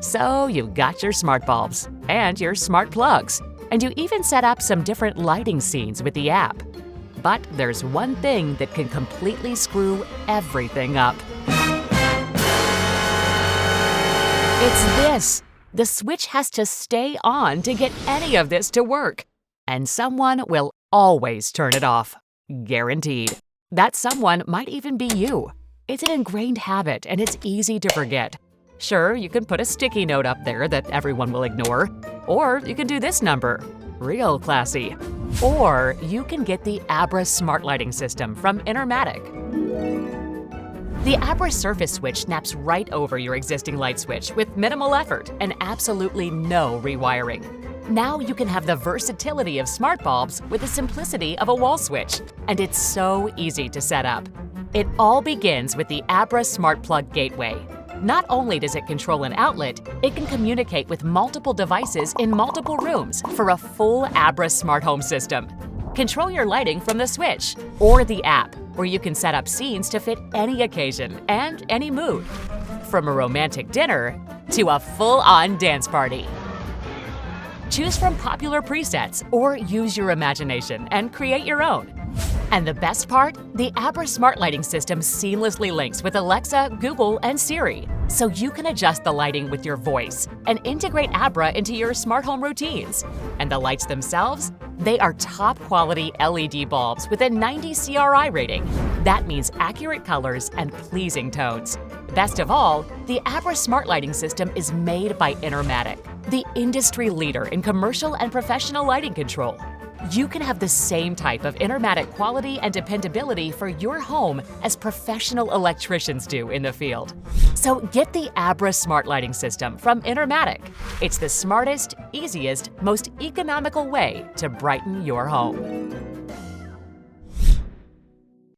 So you've got your smart bulbs and your smart plugs, and you even set up some different lighting scenes with the app. But there's one thing that can completely screw everything up. It's this. The switch has to stay on to get any of this to work. And someone will always turn it off. Guaranteed. That someone might even be you. It's an ingrained habit and it's easy to forget. Sure, you can put a sticky note up there that everyone will ignore. Or you can do this number. Real classy. Or you can get the Abra smart lighting system from Intermatic. The Abra Surface Switch snaps right over your existing light switch with minimal effort and absolutely no rewiring. Now you can have the versatility of smart bulbs with the simplicity of a wall switch, and it's so easy to set up. It all begins with the Abra Smart Plug Gateway. Not only does it control an outlet, it can communicate with multiple devices in multiple rooms for a full Abra smart home system. Control your lighting from the switch or the app, where you can set up scenes to fit any occasion and any mood. From a romantic dinner to a full-on dance party. Choose from popular presets or use your imagination and create your own. And the best part? The Abra Smart Lighting System seamlessly links with Alexa, Google, and Siri, so you can adjust the lighting with your voice and integrate Abra into your smart home routines. And the lights themselves? They are top-quality LED bulbs with a 90 CRI rating. That means accurate colors and pleasing tones. Best of all, the Abra Smart Lighting System is made by Intermatic, the industry leader in commercial and professional lighting control. You can have the same type of Intermatic quality and dependability for your home as professional electricians do in the field. So get the Abra Smart Lighting System from Intermatic. It's the smartest, easiest, most economical way to brighten your home.